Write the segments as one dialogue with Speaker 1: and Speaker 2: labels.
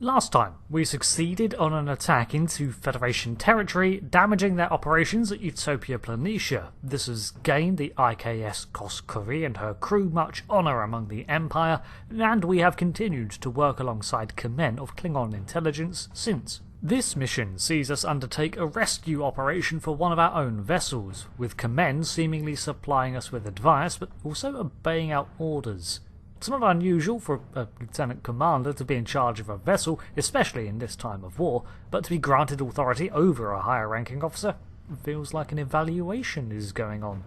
Speaker 1: Last time, we succeeded on an attack into Federation territory, damaging their operations at Utopia Planitia. This has gained the IKS Koskuri and her crew much honour among the Empire, and we have continued to work alongside Kamen of Klingon intelligence since. This mission sees us undertake a rescue operation for one of our own vessels, with Kamen seemingly supplying us with advice, but also obeying our orders. It's not unusual for a lieutenant commander to be in charge of a vessel, especially in this time of war, but to be granted authority over a higher ranking officer feels like an evaluation is going on.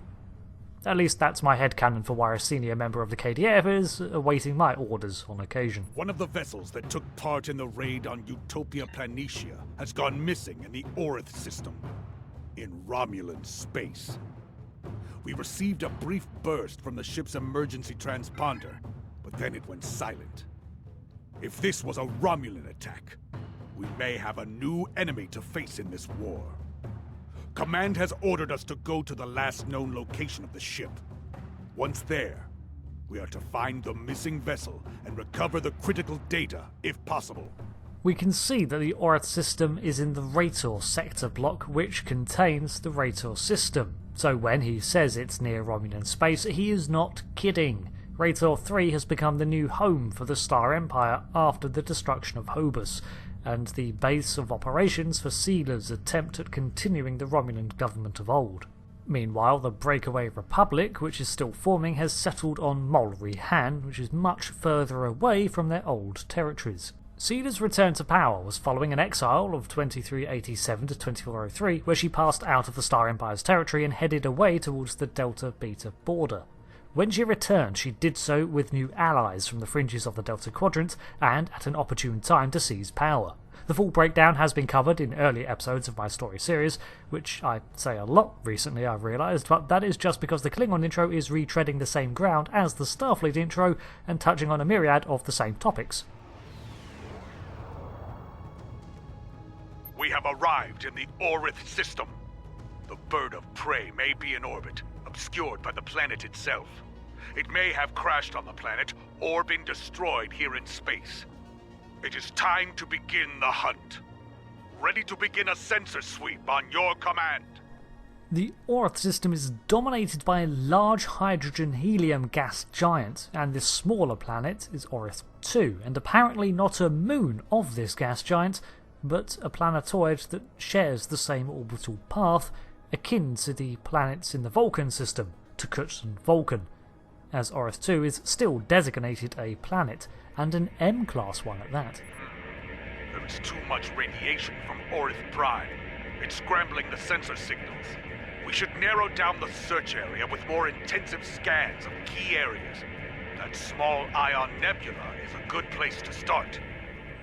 Speaker 1: At least that's my headcanon for why a senior member of the KDF is awaiting my orders on occasion.
Speaker 2: One of the vessels that took part in the raid on Utopia Planitia has gone missing in the Aurith system, in Romulan space. We received a brief burst from the ship's emergency transponder, but then it went silent. If this was a Romulan attack, we may have a new enemy to face in this war. Command has ordered us to go to the last known location of the ship. Once there, we are to find the missing vessel and recover the critical data, if possible.
Speaker 1: We can see that the Aurith system is in the Rator sector block, which contains the Rator system. So when he says it's near Romulan space, he is not kidding. Rator 3 has become the new home for the Star Empire after the destruction of Hobus, and the base of operations for Sealer's attempt at continuing the Romulan government of old. Meanwhile, the breakaway Republic, which is still forming, has settled on Molri Han, which is much further away from their old territories. Sealer's return to power was following an exile of 2387 to 2403, where she passed out of the Star Empire's territory and headed away towards the Delta-Beta border. When she returned, she did so with new allies from the fringes of the Delta Quadrant, and at an opportune time to seize power. The full breakdown has been covered in earlier episodes of my story series, which I say a lot recently, I've realised, but that is just because the Klingon intro is retreading the same ground as the Starfleet intro and touching on a myriad of the same topics.
Speaker 2: We have arrived in the Aurith system. The bird of prey may be in orbit, obscured by the planet itself. It may have crashed on the planet or been destroyed here in space. It is time to begin the hunt. Ready to begin a sensor sweep on your command.
Speaker 1: The Aurith system is dominated by a large hydrogen-helium gas giant, and this smaller planet is Aurith 2, and apparently not a moon of this gas giant, but a planetoid that shares the same orbital path, akin to the planets in the Vulcan system, Tukut and Vulcan, as Aurith 2 is still designated a planet, and an M-class one at that.
Speaker 2: There is too much radiation from Aurith Prime. It's scrambling the sensor signals. We should narrow down the search area with more intensive scans of key areas. That small ion nebula is a good place to start.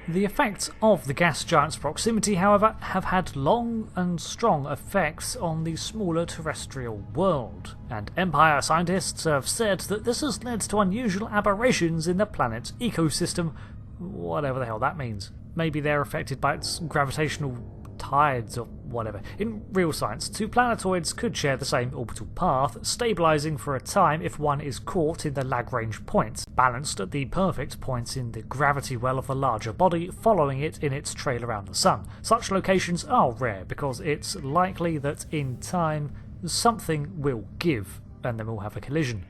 Speaker 1: The effects of the gas giant's proximity, however, have had long and strong effects on the smaller terrestrial world, and Empire scientists have said that this has led to unusual aberrations in the planet's ecosystem, whatever the hell that means. Maybe they're affected by its gravitational tides or whatever. In real science, two planetoids could share the same orbital path, stabilising for a time if one is caught in the Lagrange points, balanced at the perfect points in the gravity well of the larger body, following it in its trail around the Sun. Such locations are rare because it's likely that in time something will give, and then we'll have a collision.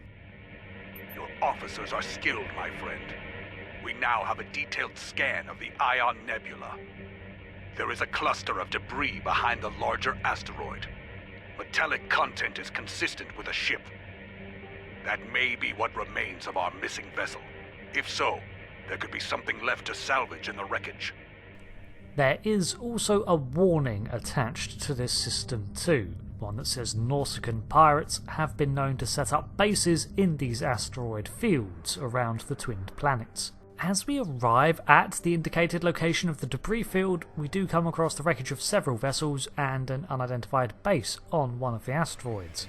Speaker 2: Your officers are skilled, my friend. We now have a detailed scan of the Ion Nebula. There is a cluster of debris behind the larger asteroid. Metallic content is consistent with a ship. That may be what remains of our missing vessel. If so, there could be something left to salvage in the wreckage.
Speaker 1: There is also a warning attached to this system too, one that says Nausicaan pirates have been known to set up bases in these asteroid fields around the twinned planets. As we arrive at the indicated location of the debris field, we do come across the wreckage of several vessels and an unidentified base on one of the asteroids.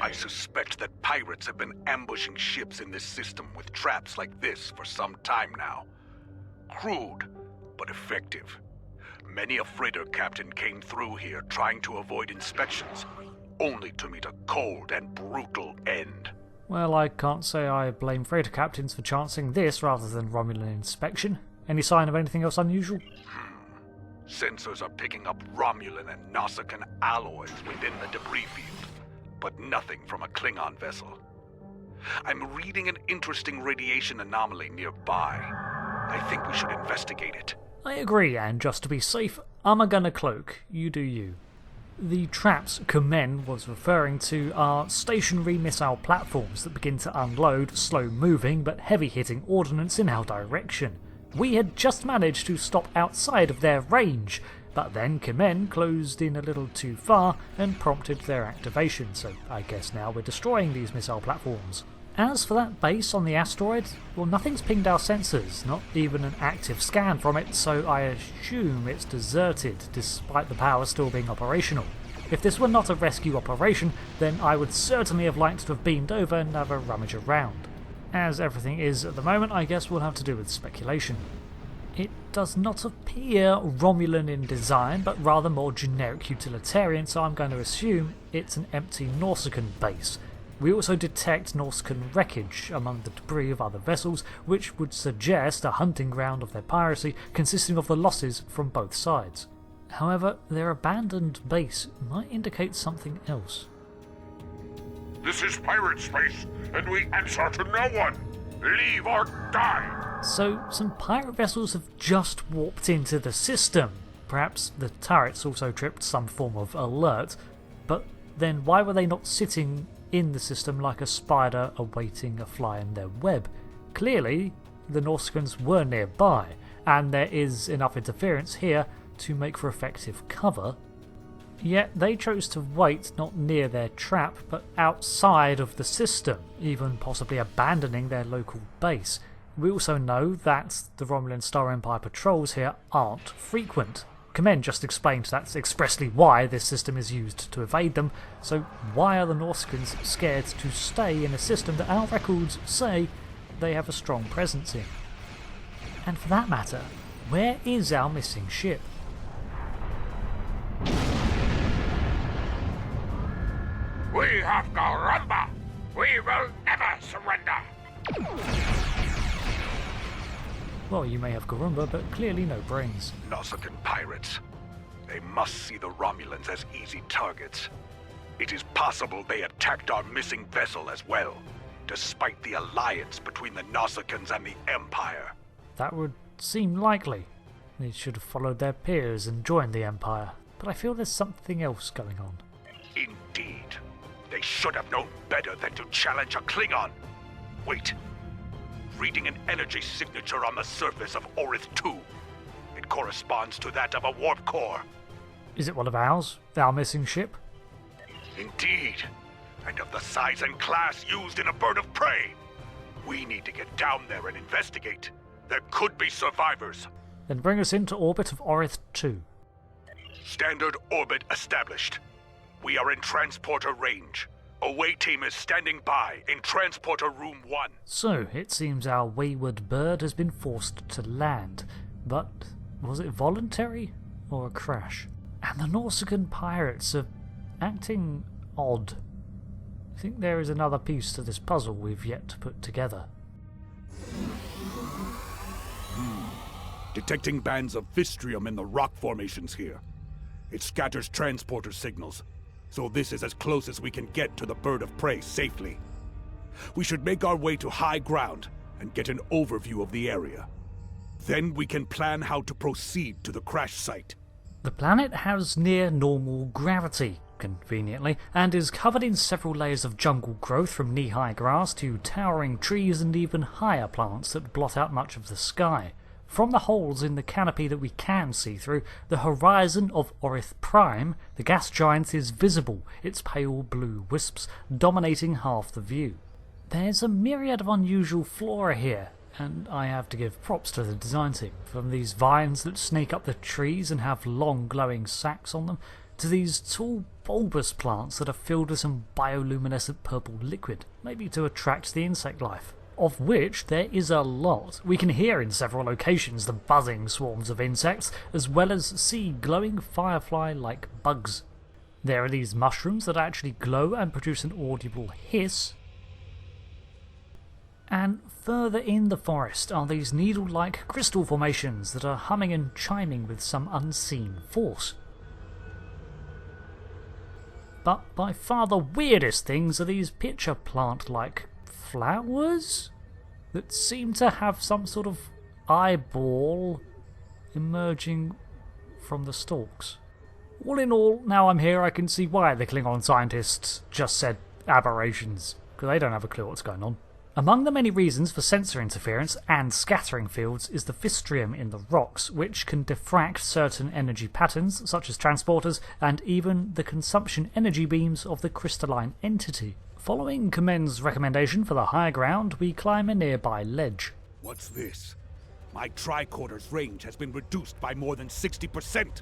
Speaker 2: I suspect that pirates have been ambushing ships in this system with traps like this for some time now. Crude, but effective. Many a freighter captain came through here trying to avoid inspections, only to meet a cold and brutal end.
Speaker 1: Well, I can't say I blame freighter captains for chancing this rather than Romulan inspection. Any sign of anything else unusual?
Speaker 2: Sensors are picking up Romulan and Nausicaan alloys within the debris field, but nothing from a Klingon vessel. I'm reading an interesting radiation anomaly nearby. I think we should investigate it.
Speaker 1: I agree, and just to be safe, I'm gonna cloak. You do you. The traps Kamen was referring to are stationary missile platforms that begin to unload slow-moving but heavy-hitting ordnance in our direction. We had just managed to stop outside of their range, but then Kamen closed in a little too far and prompted their activation, so I guess now we're destroying these missile platforms. As for that base on the asteroid, well, nothing's pinged our sensors, not even an active scan from it, so I assume it's deserted, despite the power still being operational. If this were not a rescue operation, then I would certainly have liked to have beamed over and have a rummage around. As everything is at the moment, I guess we'll have to do with speculation. It does not appear Romulan in design, but rather more generic utilitarian, so I'm going to assume it's an empty Nausicaan base. We also detect Nausicaan wreckage among the debris of other vessels, which would suggest a hunting ground of their piracy consisting of the losses from both sides. However, their abandoned base might indicate something else.
Speaker 3: This is pirate space, and we answer to no one! Leave or die!
Speaker 1: So, some pirate vessels have just warped into the system. Perhaps the turrets also tripped some form of alert, but then why were they not sitting in the system like a spider awaiting a fly in their web? Clearly, the Nausicaans were nearby, and there is enough interference here to make for effective cover. Yet they chose to wait not near their trap, but outside of the system, even possibly abandoning their local base. We also know that the Romulan Star Empire patrols here aren't frequent. Kamen just explained that's expressly why this system is used to evade them, so why are the Nausicaans scared to stay in a system that our records say they have a strong presence in? And for that matter, where is our missing ship?
Speaker 3: We have Garamba! We will never surrender!
Speaker 1: Well, you may have Garumba, but clearly no brains.
Speaker 2: Nausicaan pirates. They must see the Romulans as easy targets. It is possible they attacked our missing vessel as well, despite the alliance between the Nausicaans and the Empire.
Speaker 1: That would seem likely. They should have followed their peers and joined the Empire, but I feel there's something else going on.
Speaker 2: Indeed. They should have known better than to challenge a Klingon. Wait. Reading an energy signature on the surface of Aurith 2. It corresponds to that of a warp core.
Speaker 1: Is it one of ours? Our missing ship?
Speaker 2: Indeed. And of the size and class used in a bird of prey. We need to get down there and investigate. There could be survivors.
Speaker 1: Then bring us into orbit of Aurith 2.
Speaker 2: Standard orbit established. We are in transporter range. Away team is standing by in transporter room 1.
Speaker 1: So, it seems our wayward bird has been forced to land. But was it voluntary or a crash? And the Nausicaan pirates are acting odd. I think there is another piece to this puzzle we've yet to put together.
Speaker 2: Detecting bands of Vistrium in the rock formations here. It scatters transporter signals, so this is as close as we can get to the bird of prey safely. We should make our way to high ground and get an overview of the area. Then we can plan how to proceed to the crash site.
Speaker 1: The planet has near normal gravity, conveniently, and is covered in several layers of jungle growth from knee-high grass to towering trees and even higher plants that blot out much of the sky. From the holes in the canopy that we can see through, the horizon of Aurith Prime, the gas giant, is visible, its pale blue wisps dominating half the view. There's a myriad of unusual flora here, and I have to give props to the design team, from these vines that snake up the trees and have long glowing sacs on them, to these tall bulbous plants that are filled with some bioluminescent purple liquid, maybe to attract the insect life. Of which there is a lot. We can hear in several locations the buzzing swarms of insects, as well as see glowing firefly-like bugs. There are these mushrooms that actually glow and produce an audible hiss. And Further in the forest are these needle-like crystal formations that are humming and chiming with some unseen force. But by far the weirdest things are these pitcher plant-like flowers that seem to have some sort of eyeball emerging from the stalks. All in all, now I'm here I can see why the Klingon scientists just said aberrations, because they don't have a clue what's going on. Among the many reasons for sensor interference and scattering fields is the fistrium in the rocks, which can diffract certain energy patterns, such as transporters, and even the consumption energy beams of the crystalline entity. Following Kamen's recommendation for the higher ground, we climb a nearby ledge.
Speaker 2: What's this? My tricorder's range has been reduced by more than 60%.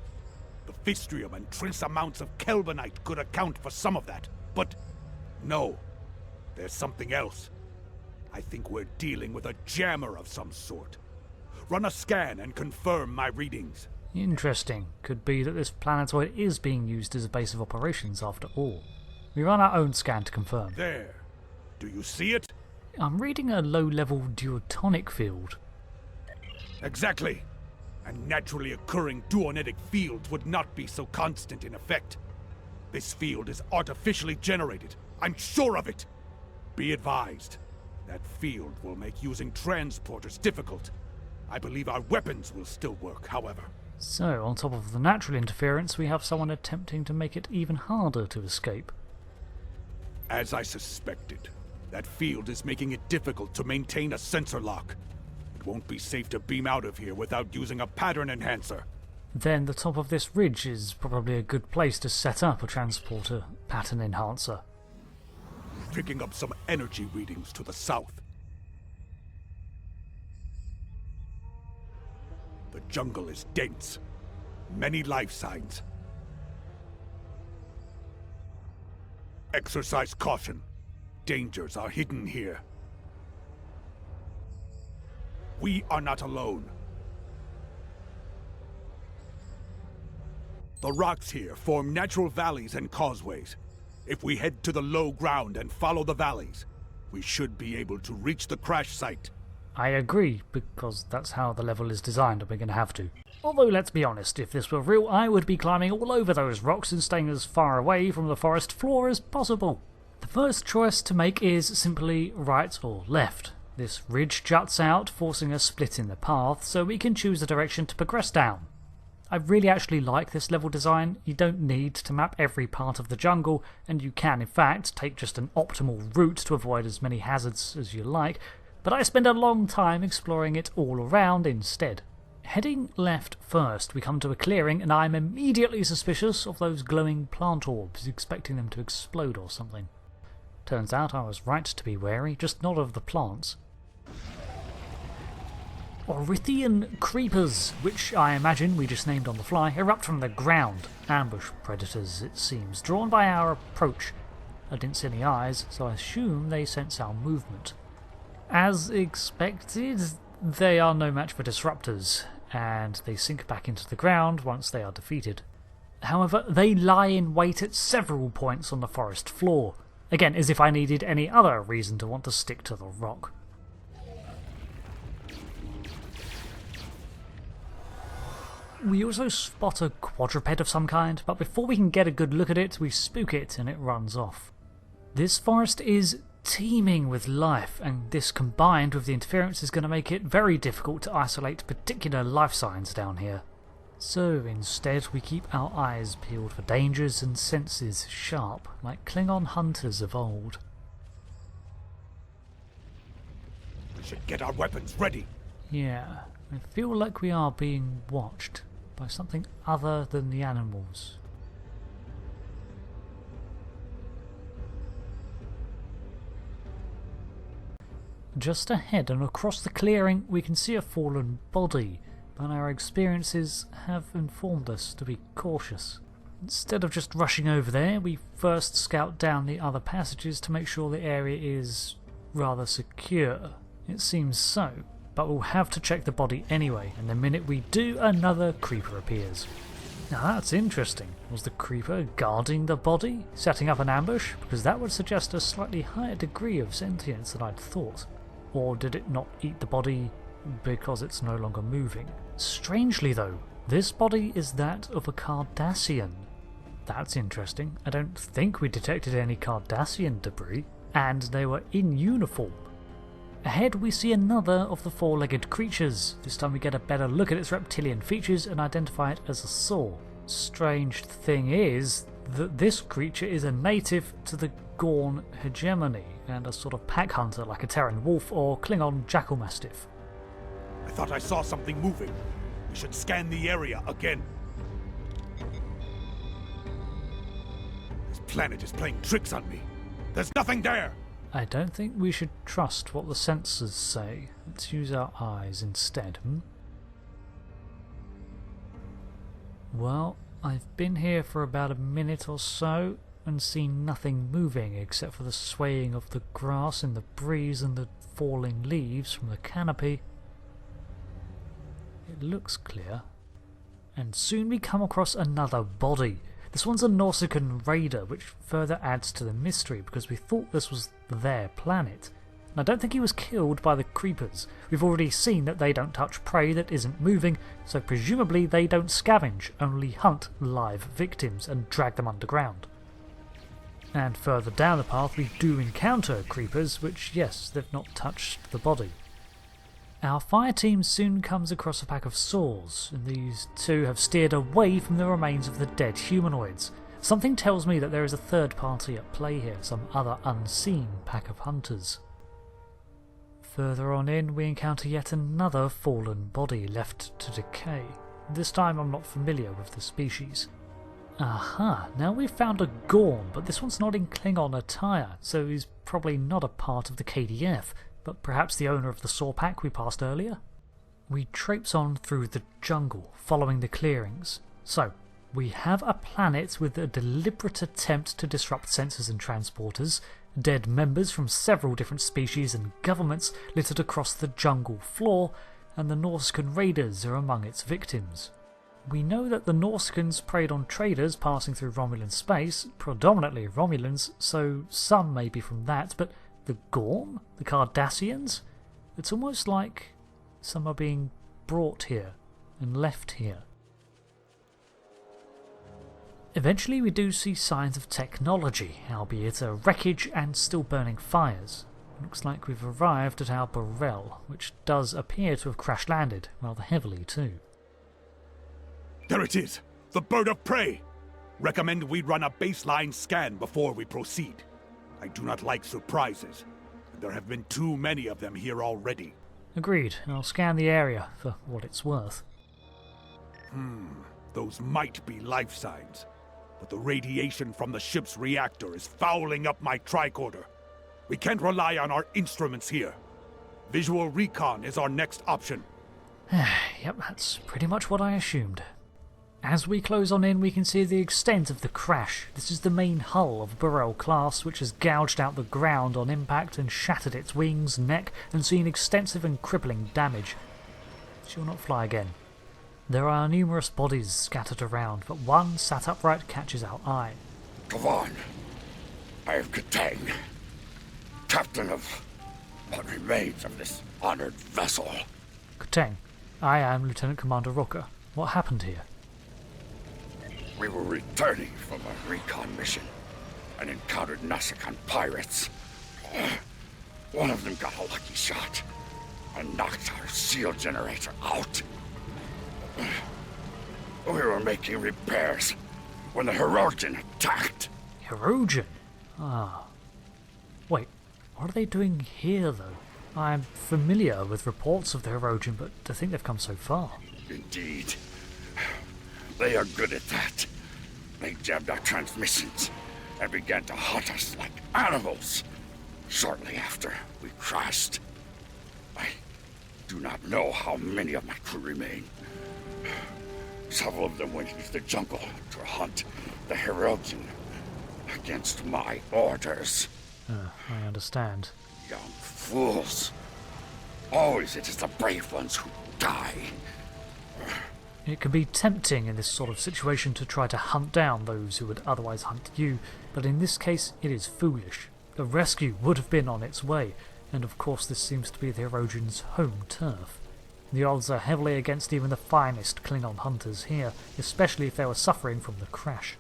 Speaker 2: The fistrium and trace amounts of kelvinite could account for some of that, but no, there's something else. I think we're dealing with a jammer of some sort. Run a scan and confirm my readings.
Speaker 1: Interesting. Could be that this planetoid is being used as a base of operations after all. We run our own scan to confirm.
Speaker 2: There. Do you see it?
Speaker 1: I'm reading a low-level duotonic field.
Speaker 2: Exactly. And naturally occurring duonetic fields would not be so constant in effect. This field is artificially generated. I'm sure of it. Be advised. That field will make using transporters difficult. I believe our weapons will still work, however.
Speaker 1: So, on top of the natural interference, we have someone attempting to make it even harder to escape.
Speaker 2: As I suspected, that field is making it difficult to maintain a sensor lock. It won't be safe to beam out of here without using a pattern enhancer.
Speaker 1: Then the top of this ridge is probably a good place to set up a transporter pattern enhancer.
Speaker 2: Picking up some energy readings to the south. The jungle is dense. Many life signs. Exercise caution. Dangers are hidden here. We are not alone. The rocks here form natural valleys and causeways. If we head to the low ground and follow the valleys, we should be able to reach the crash site.
Speaker 1: I agree, because that's how the level is designed and we're going to have to. Although, let's be honest, if this were real, I would be climbing all over those rocks and staying as far away from the forest floor as possible. The first choice to make is simply right or left. This ridge juts out, forcing a split in the path, so we can choose a direction to progress down. I really actually like this level design. You don't need to map every part of the jungle, and you can in fact take just an optimal route to avoid as many hazards as you like, but I spend a long time exploring it all around instead. Heading left first, we come to a clearing, and I'm immediately suspicious of those glowing plant orbs, expecting them to explode or something. Turns out I was right to be wary, just not of the plants. Aurithian creepers, which I imagine we just named on the fly, erupt from the ground. Ambush predators, it seems, drawn by our approach. I didn't see any eyes, so I assume they sense our movement. As expected, they are no match for disruptors, and they sink back into the ground once they are defeated. However, they lie in wait at several points on the forest floor, again as if I needed any other reason to want to stick to the rock. We also spot a quadruped of some kind, but before we can get a good look at it, we spook it and it runs off. This forest is teeming with life, and this combined with the interference is going to make it very difficult to isolate particular life signs down here. So instead we keep our eyes peeled for dangers and senses sharp, like Klingon hunters of old.
Speaker 2: We should get our weapons ready.
Speaker 1: Yeah, I feel like we are being watched by something other than the animals. Just ahead and across the clearing we can see a fallen body, but our experiences have informed us to be cautious. Instead of just rushing over there, we first scout down the other passages to make sure the area is rather secure. It seems so, but we'll have to check the body anyway, and the minute we do, another creeper appears. Now that's interesting. Was the creeper guarding the body, setting up an ambush? Because that would suggest a slightly higher degree of sentience than I'd thought. Or did it not eat the body because it's no longer moving? Strangely though, this body is that of a Cardassian. That's interesting. I don't think we detected any Cardassian debris, and they were in uniform. Ahead we see another of the four-legged creatures. This time we get a better look at its reptilian features and identify it as a saw. Strange thing is that this creature is a native to the Gorn hegemony, and a sort of pack hunter like a Terran wolf or Klingon jackal mastiff.
Speaker 2: I thought I saw something moving. We should scan the area again. This planet is playing tricks on me. There's nothing there!
Speaker 1: I don't think we should trust what the sensors say. Let's use our eyes instead, Well, I've been here for about a minute or so and seen nothing moving except for the swaying of the grass in the breeze and the falling leaves from the canopy. It looks clear. And soon we come across another body. This one's a Nausicaan raider, which further adds to the mystery because we thought this was their planet. And I don't think he was killed by the creepers. We've already seen that they don't touch prey that isn't moving, so presumably they don't scavenge, only hunt live victims and drag them underground. And further down the path we do encounter creepers, which yes, they've not touched the body. Our fire team soon comes across a pack of saws, and these two have steered away from the remains of the dead humanoids. Something tells me that there is a third party at play here, some other unseen pack of hunters. Further on in, we encounter yet another fallen body left to decay. This time I'm not familiar with the species. Aha, now we've found a Gorn, but this one's not in Klingon attire, so he's probably not a part of the KDF. But perhaps the owner of the saw pack we passed earlier? We traipse on through the jungle, following the clearings. So, we have a planet with a deliberate attempt to disrupt sensors and transporters, dead members from several different species and governments littered across the jungle floor, and the Nausicaan raiders are among its victims. We know that the Nausicans preyed on traders passing through Romulan space, predominantly Romulans, so some may be from that, but the Gorn? The Cardassians? It's almost like some are being brought here and left here. Eventually we do see signs of technology, albeit a wreckage and still burning fires. Looks like we've arrived at our Burrell, which does appear to have crash-landed, rather heavily too.
Speaker 2: There it is! The bird of prey! Recommend we run a baseline scan before we proceed. I do not like surprises, and there have been too many of them here already.
Speaker 1: Agreed. I'll scan the area for what it's worth.
Speaker 2: Those might be life signs, but the radiation from the ship's reactor is fouling up my tricorder. We can't rely on our instruments here. Visual recon is our next option.
Speaker 1: Yep, that's pretty much what I assumed. As we close on in, we can see the extent of the crash. This is the main hull of Burrell class, which has gouged out the ground on impact and shattered its wings, neck, and seen extensive and crippling damage. She'll not fly again. There are numerous bodies scattered around, but one sat upright catches our eye.
Speaker 3: Come on. I am Cryptic, captain of what remains of this honored vessel.
Speaker 1: Cryptic, I am Lieutenant Commander Rocker. What happened here?
Speaker 3: We were returning from a recon mission and encountered Nausicaan pirates. One of them got a lucky shot and knocked our seal generator out. We were making repairs when the Hirogen attacked.
Speaker 1: Hirogen? Ah. Wait, what are they doing here though? I'm familiar with reports of the Hirogen, but to think they've come so far.
Speaker 3: Indeed. They are good at that. They jammed our transmissions and began to hunt us like animals. Shortly after, we crashed. I do not know how many of my crew remain. Several of them went into the jungle to hunt the Hirogen against my orders.
Speaker 1: I understand.
Speaker 3: Young fools. Always it is the brave ones who die.
Speaker 1: It can be tempting in this sort of situation to try to hunt down those who would otherwise hunt you, but in this case it is foolish. A rescue would have been on its way, and of course this seems to be the Herodians' home turf. The odds are heavily against even the finest Klingon hunters here, especially if they were suffering from the crash.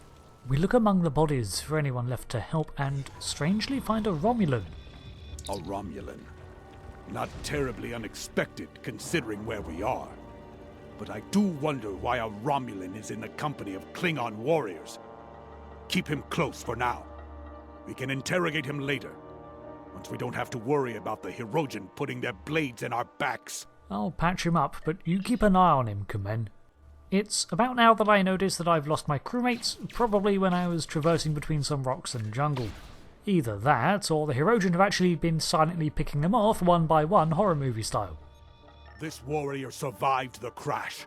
Speaker 1: We look among the bodies for anyone left to help and strangely find a Romulan.
Speaker 2: A Romulan. Not terribly unexpected considering where we are. But I do wonder why a Romulan is in the company of Klingon warriors. Keep him close for now. We can interrogate him later, once we don't have to worry about the Herodian putting their blades in our backs.
Speaker 1: I'll patch him up, but you keep an eye on him, Kamen. It's about now that I notice that I've lost my crewmates, probably when I was traversing between some rocks and jungle. Either that, or the Herodian have actually been silently picking them off one by one, horror movie style.
Speaker 2: This warrior survived the crash.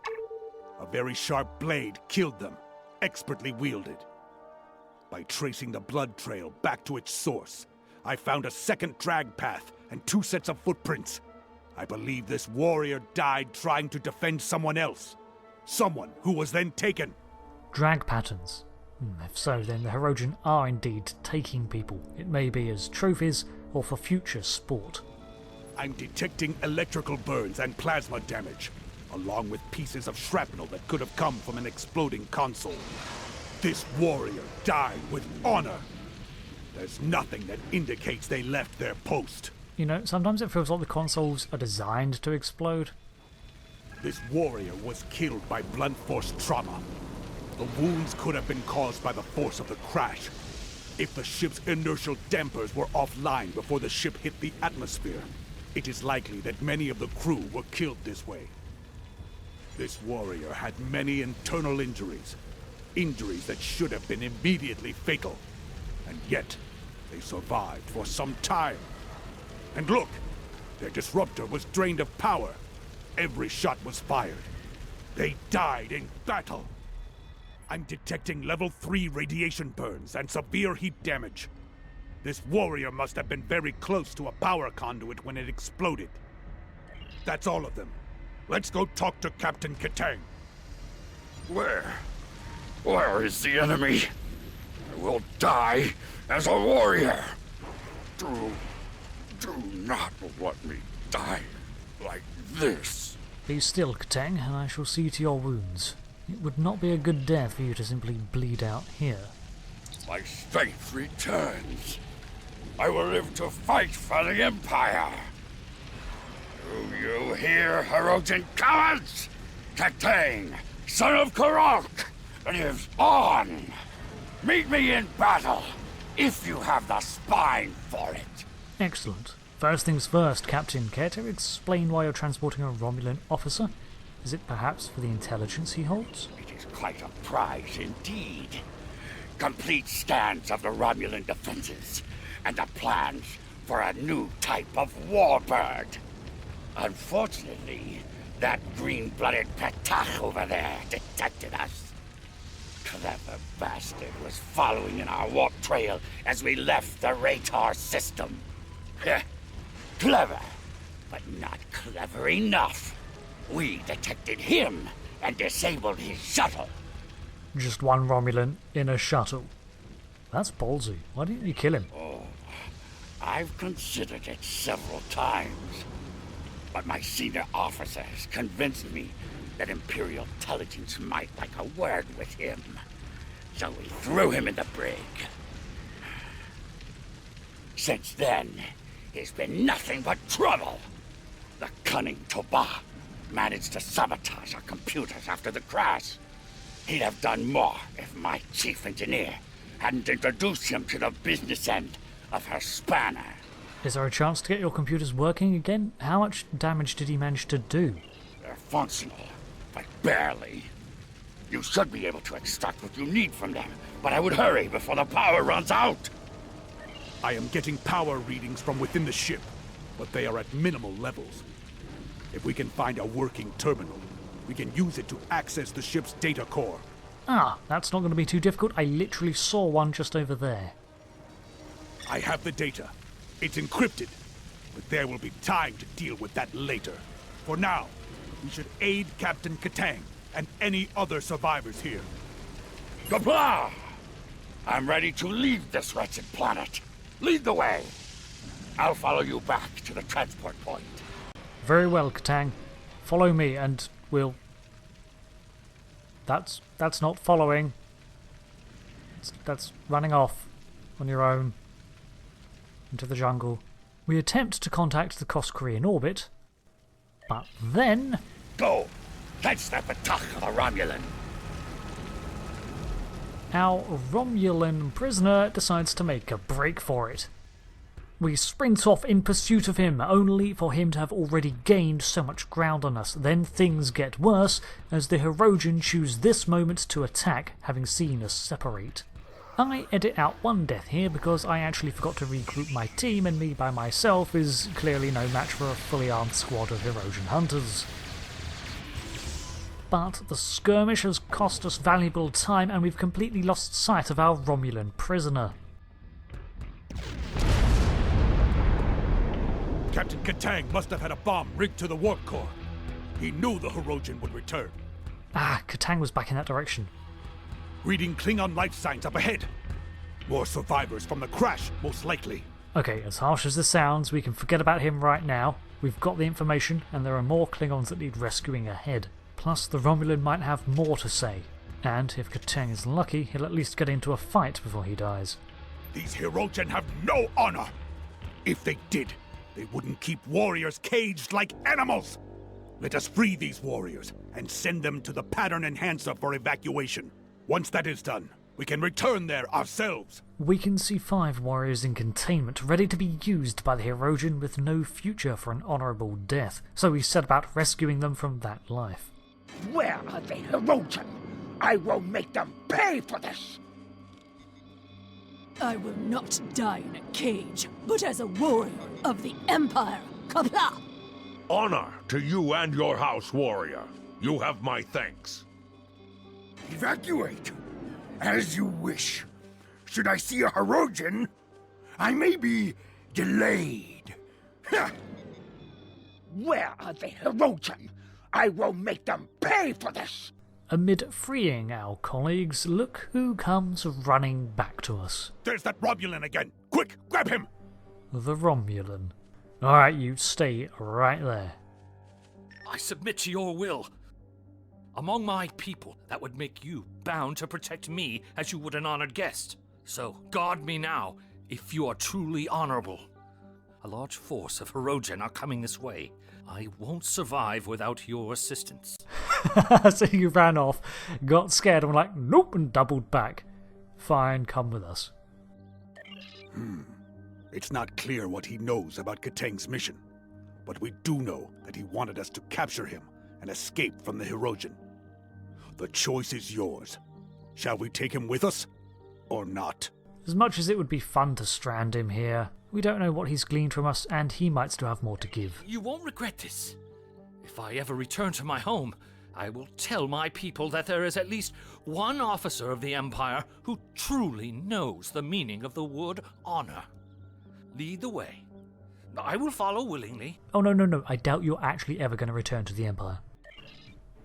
Speaker 2: A very sharp blade killed them, expertly wielded. By tracing the blood trail back to its source, I found a second drag path and 2 sets of footprints. I believe this warrior died trying to defend someone else. Someone who was then taken.
Speaker 1: Drag patterns. If so, then the Herodian are indeed taking people. It may be as trophies or for future sport.
Speaker 2: I'm detecting electrical burns and plasma damage, along with pieces of shrapnel that could have come from an exploding console. This warrior died with honor. There's nothing that indicates they left their post.
Speaker 1: You know, sometimes it feels like the consoles are designed to explode.
Speaker 2: This warrior was killed by blunt force trauma. The wounds could have been caused by the force of the crash. If the ship's inertial dampers were offline before the ship hit the atmosphere, it is likely that many of the crew were killed this way. This warrior had many internal injuries. Injuries that should have been immediately fatal. And yet, they survived for some time. And look! Their disruptor was drained of power. Every shot was fired. They died in battle. I'm detecting level 3 radiation burns and severe heat damage. This warrior must have been very close to a power conduit when it exploded. That's all of them. Let's go talk to Captain Katang.
Speaker 3: Where is the enemy? I will die as a warrior. Do not let me die like this.
Speaker 1: Be still, Katang, and I shall see to your wounds. It would not be a good death for you to simply bleed out here.
Speaker 3: My strength returns. I will live to fight for the Empire. Do you hear, Herodian cowards? Katang, son of Karok, lives on. Meet me in battle, if you have the spine for it.
Speaker 1: Excellent. First things first, Captain. Care to explain why you're transporting a Romulan officer? Is it perhaps for the intelligence he holds?
Speaker 3: It is quite a prize indeed. Complete scans of the Romulan defenses and the plans for a new type of warbird. Unfortunately, that green-blooded Petach over there detected us. Clever bastard was following in our warp trail as we left the radar system. Heh. Clever, but not clever enough. We detected him and disabled his shuttle.
Speaker 1: Just one Romulan in a shuttle. That's ballsy. Why didn't you kill him?
Speaker 3: Oh, I've considered it several times. But my senior officers convinced me that Imperial intelligence might like a word with him. So we threw him in the brig. Since then, he's been nothing but trouble. The cunning Toba managed to sabotage our computers after the crash. He'd have done more if my chief engineer hadn't introduced him to the business end of her spanner.
Speaker 1: Is there a chance to get your computers working again? How much damage did he manage to do?
Speaker 3: They're functional, but barely. You should be able to extract what you need from them, but I would hurry before the power runs out.
Speaker 2: I am getting power readings from within the ship, but they are at minimal levels. If we can find a working terminal, we can use it to access the ship's data core.
Speaker 1: Ah, that's not going to be too difficult. I literally saw one just over there.
Speaker 2: I have the data. It's encrypted, but there will be time to deal with that later. For now, we should aid Captain Katang and any other survivors here.
Speaker 3: Qapla'! I'm ready to leave this wretched planet. Lead the way. I'll follow you back to the transport point.
Speaker 1: Very well, Katang. Follow me and we'll... That's not following. That's running off on your own into the jungle. We attempt to contact the Koskari in orbit, but then...
Speaker 3: Go! That's the batak of a Romulan.
Speaker 1: Our Romulan prisoner decides to make a break for it. We sprint off in pursuit of him, only for him to have already gained so much ground on us. Then things get worse, as the Hirogen choose this moment to attack, having seen us separate. I edit out one death here because I actually forgot to regroup my team, and me by myself is clearly no match for a fully armed squad of Hirogen hunters. But the skirmish has cost us valuable time, and we've completely lost sight of our Romulan prisoner.
Speaker 2: Captain Katang must have had a bomb rigged to the warp core. He knew the Hirogen would return.
Speaker 1: Ah, Katang was back in that direction.
Speaker 2: Reading Klingon life signs up ahead. More survivors from the crash, most likely.
Speaker 1: Okay, as harsh as this sounds, we can forget about him right now. We've got the information, and there are more Klingons that need rescuing ahead. Plus, the Romulan might have more to say. And if Katang is lucky, he'll at least get into a fight before he dies.
Speaker 2: These Hirogen have no honor. If they did, they wouldn't keep warriors caged like animals. Let us free these warriors and send them to the pattern enhancer for evacuation. Once that is done, we can return there ourselves.
Speaker 1: We can see 5 warriors in containment, ready to be used by the Hirogen with no future for an honourable death, so we set about rescuing them from that life.
Speaker 3: Where are the Hirogen? I will make them pay for this!
Speaker 4: I will not die in a cage, but as a warrior of the Empire. Kapla!
Speaker 5: Honor to you and your house, warrior. You have my thanks.
Speaker 3: Evacuate, as you wish. Should I see a Hirogen, I may be delayed. Where are the Hirogen? I will make them pay for this!
Speaker 1: Amid freeing our colleagues, look who comes running back to us.
Speaker 2: There's that Romulan again. Quick, grab him!
Speaker 1: The Romulan. Alright, you stay right there.
Speaker 6: I submit to your will. Among my people, that would make you bound to protect me as you would an honored guest. So, guard me now, if you are truly honorable. A large force of Hirogen are coming this way. I won't survive without your assistance.
Speaker 1: So you ran off, got scared, and were like, nope, and doubled back. Fine, come with us.
Speaker 2: It's not clear what he knows about Katang's mission, but we do know that he wanted us to capture him and escape from the Hirogen. The choice is yours. Shall we take him with us, or not?
Speaker 1: As much as it would be fun to strand him here, we don't know what he's gleaned from us, and he might still have more to give.
Speaker 6: You won't regret this. If I ever return to my home, I will tell my people that there is at least one officer of the Empire who truly knows the meaning of the word honor. Lead the way. I will follow willingly.
Speaker 1: Oh no, I doubt you're actually ever going to return to the Empire.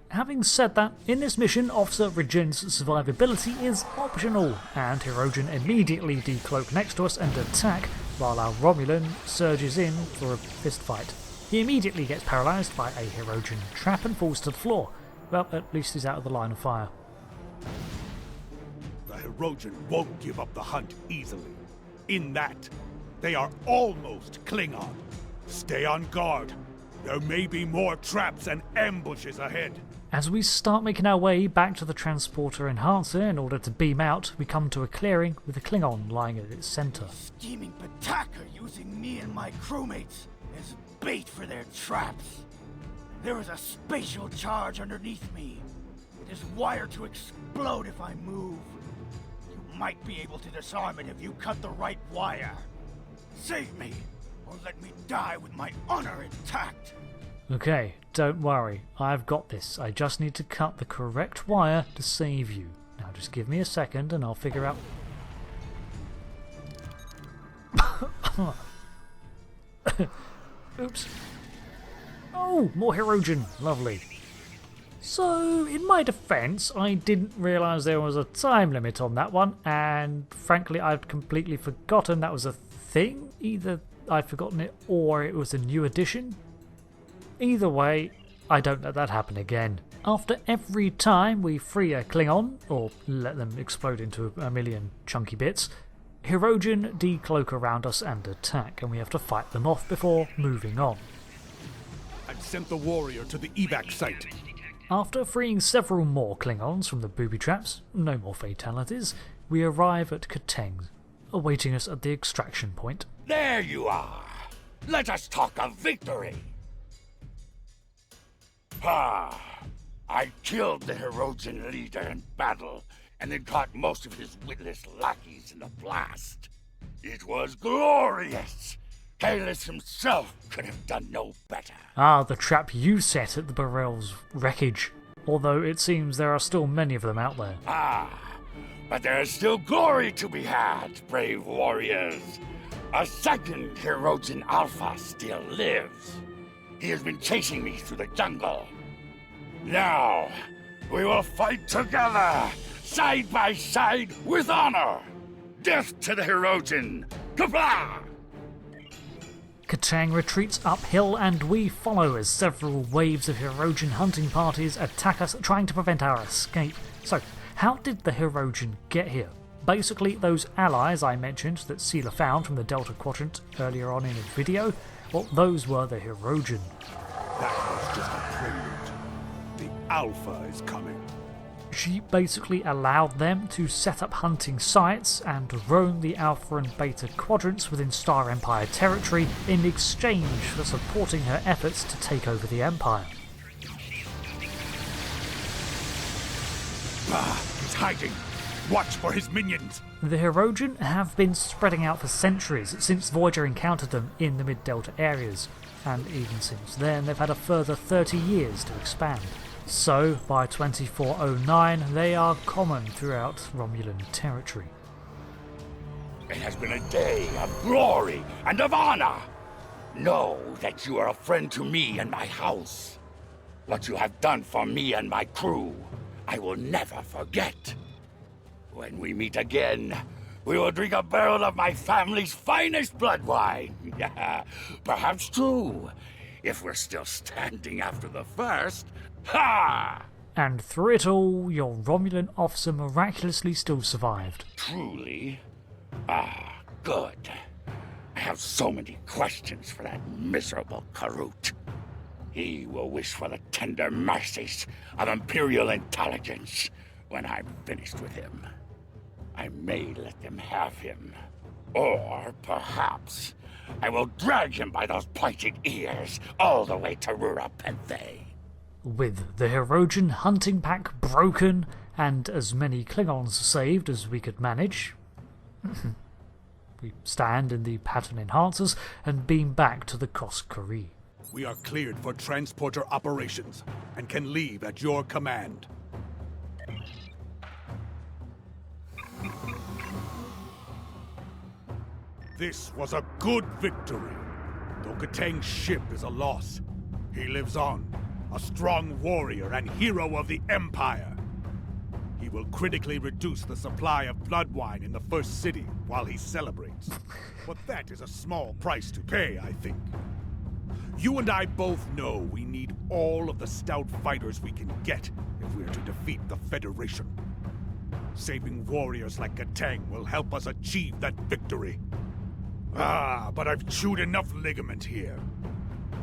Speaker 1: Having said that, in this mission, Officer Regen's survivability is optional, and Hirogen immediately decloak next to us and attack, while our Romulan surges in for a fistfight. He immediately gets paralysed by a Hirogen trap and falls to the floor. Well, at least he's out of the line of fire.
Speaker 2: The Hirogen won't give up the hunt easily. In that, they are almost Klingon. Stay on guard. There may be more traps and ambushes ahead.
Speaker 1: As we start making our way back to the transporter enhancer in order to beam out, we come to a clearing with a Klingon lying at its centre.
Speaker 7: Scheming Batak are using me and my crewmates as bait for their traps. There is a spatial charge underneath me. It is wired to explode if I move. You might be able to disarm it if you cut the right wire. Save me, or let me die with my honor intact.
Speaker 1: Okay, don't worry, I've got this. I just need to cut the correct wire to save you. Now just give me a second and I'll figure out... Oops. Oh, more Hirogen. Lovely. So, in my defence, I didn't realise there was a time limit on that one, and frankly I'd completely forgotten that was a thing. Either I've forgotten it, or it was a new edition. Either way, I don't let that happen again. After every time we free a Klingon, or let them explode into a million chunky bits, Hirogen decloak around us and attack, and we have to fight them off before moving on.
Speaker 2: I've sent the warrior to the evac site.
Speaker 1: After freeing several more Klingons from the booby traps, no more fatalities, we arrive at Kateng, awaiting us at the extraction point.
Speaker 3: There you are. Let us talk of victory. I killed the Hirogen leader in battle, and then caught most of his witless lackeys in the blast. It was glorious. Hale himself could have done no better.
Speaker 1: The trap you set at the Barrel's wreckage. Although it seems there are still many of them out there.
Speaker 3: But there is still glory to be had, brave warriors. A second Hirogen Alpha still lives. He has been chasing me through the jungle. Now, we will fight together, side by side, with honor. Death to the Hirogen! Kapla!
Speaker 1: Kateng retreats uphill and we follow as several waves of Hirogen hunting parties attack us, trying to prevent our escape. So, how did the Hirogen get here? Basically, those allies I mentioned that Sela found from the Delta Quadrant earlier on in the video, well, those were the Hirogen.
Speaker 2: That was just a prelude. The Alpha is coming.
Speaker 1: She basically allowed them to set up hunting sites and roam the Alpha and Beta quadrants within Star Empire territory in exchange for supporting her efforts to take over the Empire.
Speaker 2: He's hiding. Watch for his minions.
Speaker 1: The Hirogen have been spreading out for centuries since Voyager encountered them in the mid-delta areas, and even since then they've had a further 30 years to expand. So, by 2409, they are common throughout Romulan territory.
Speaker 3: It has been a day of glory and of honor. Know that you are a friend to me and my house. What you have done for me and my crew, I will never forget. When we meet again, we will drink a barrel of my family's finest blood wine. Perhaps two, if we're still standing after the first. Ha!
Speaker 1: And through it all, your Romulan officer miraculously still survived.
Speaker 3: Truly? Good. I have so many questions for that miserable Karut. He will wish for the tender mercies of Imperial intelligence when I'm finished with him. I may let them have him. Or perhaps I will drag him by those pointed ears all the way to Rura Penthe.
Speaker 1: With the Hirogen hunting pack broken and as many Klingons saved as we could manage, we stand in the pattern enhancers and beam back to the Kos Kari.
Speaker 2: We are cleared for transporter operations and can leave at your command. This was a good victory. Though Kateng's ship is a loss, he lives on, a strong warrior and hero of the Empire. He will critically reduce the supply of blood wine in the first city while he celebrates. But that is a small price to pay, I think. You and I both know we need all of the stout fighters we can get if we're to defeat the Federation. Saving warriors like Kateng will help us achieve that victory. But I've chewed enough ligament here.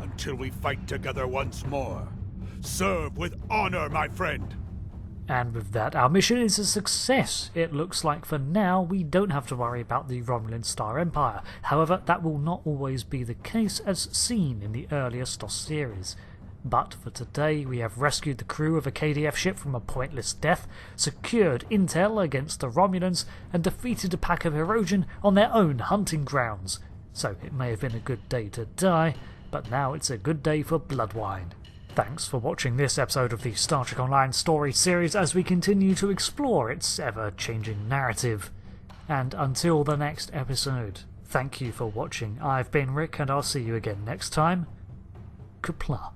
Speaker 2: Until we fight together once more. Serve with honor, my friend.
Speaker 1: And with that, our mission is a success. It looks like for now we don't have to worry about the Romulan Star Empire. However, that will not always be the case as seen in the earlier STOS series. But for today, we have rescued the crew of a KDF ship from a pointless death, secured intel against the Romulans, and defeated a pack of Hirogen on their own hunting grounds. So it may have been a good day to die, but now it's a good day for blood wine. Thanks for watching this episode of the Star Trek Online story series as we continue to explore its ever-changing narrative. And until the next episode, thank you for watching. I've been Rick, and I'll see you again next time. Kapla.